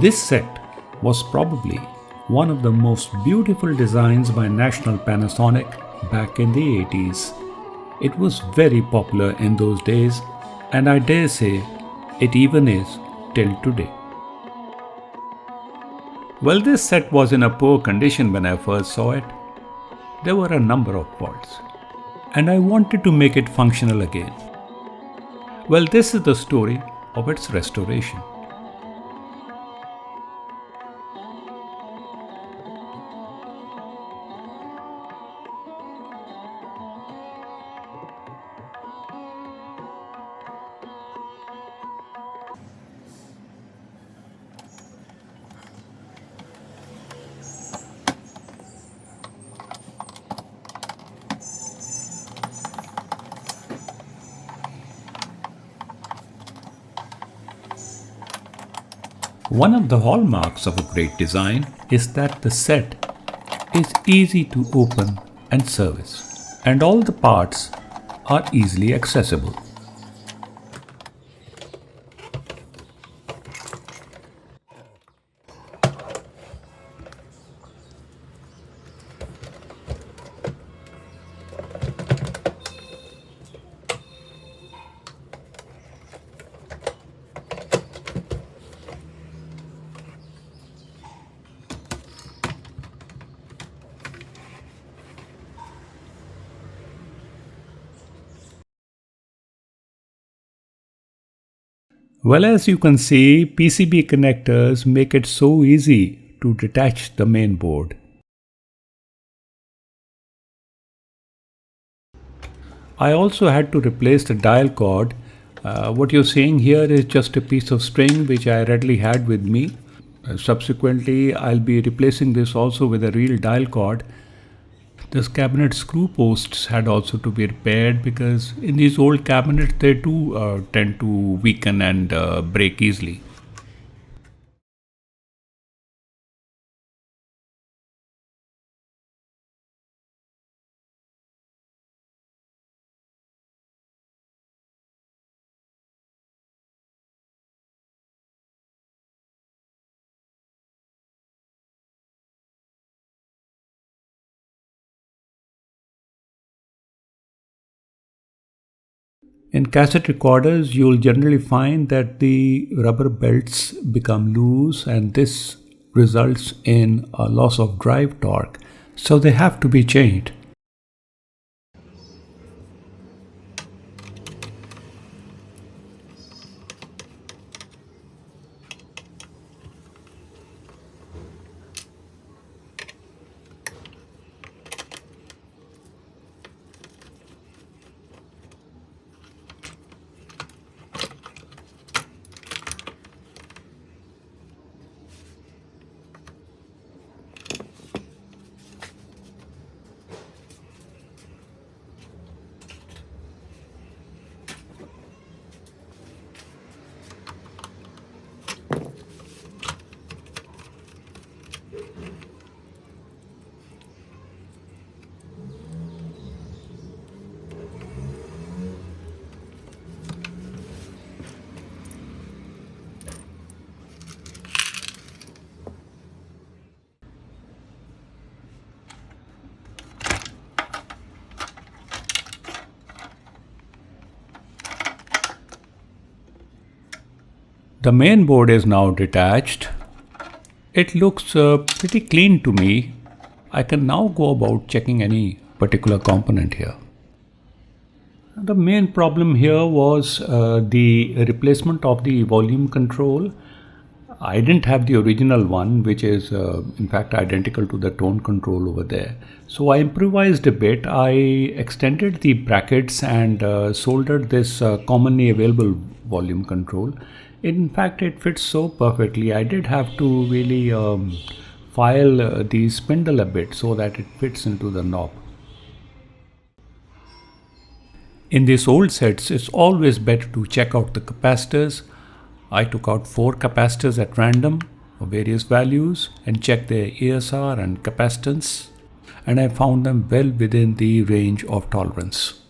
This set was probably one of the most beautiful designs by National Panasonic back in the 80s. It was very popular in those days, and I dare say it even is till today. Well, this set was in a poor condition when I first saw it. There were a number of faults, and I wanted to make it functional again. Well, this is the story of its restoration. One of the hallmarks of a great design is that the set is easy to open and service, and all the parts are easily accessible. Well, as you can see, PCB connectors make it so easy to detach the main board. I also had to replace the dial cord. What you're seeing here is just a piece of string which I readily had with me. Subsequently, I'll be replacing this also with a real dial cord. This cabinet screw posts had also to be repaired because in these old cabinets they do tend to weaken and break easily. In cassette recorders, you'll generally find that the rubber belts become loose, and this results in a loss of drive torque, so they have to be changed. The main board is now detached. It looks pretty clean to me. I can now go about checking any particular component here. The main problem here was the replacement of the volume control. I didn't have the original one, which is in fact identical to the tone control over there. So I improvised a bit. I extended the brackets and soldered this commonly available volume control. In fact, it fits so perfectly. I did have to really file the spindle a bit so that it fits into the knob. In these old sets, it's always better to check out the capacitors. I took out 4 capacitors at random of various values and checked their ESR and capacitance, and I found them well within the range of tolerance.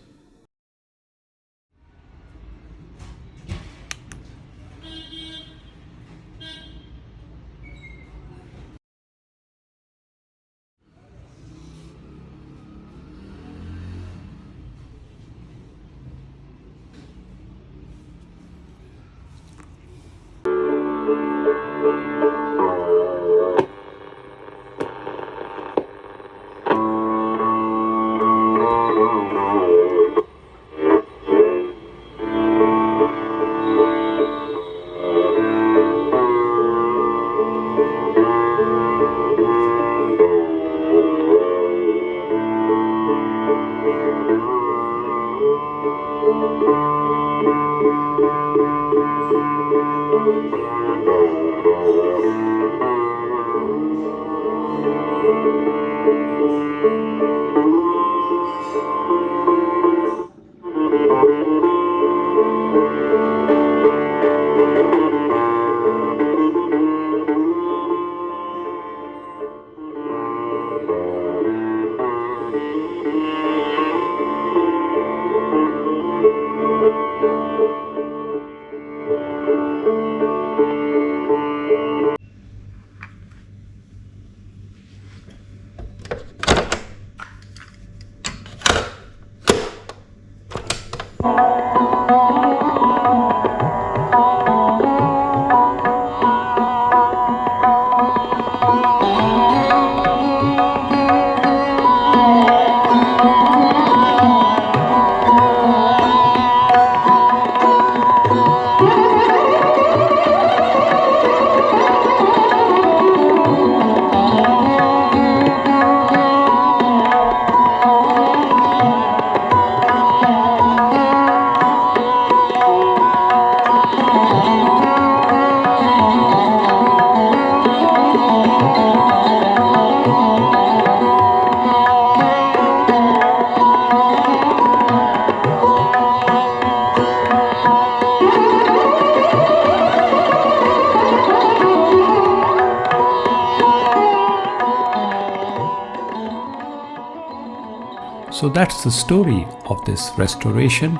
So that's the story of this restoration.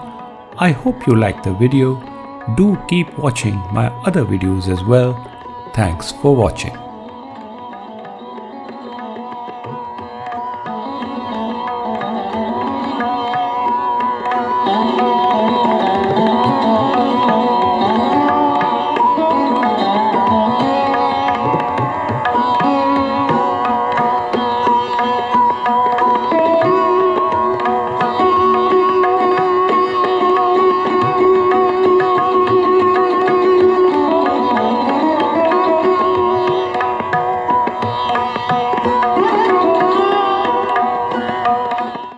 I hope you liked the video. Do keep watching my other videos as well. Thanks for watching.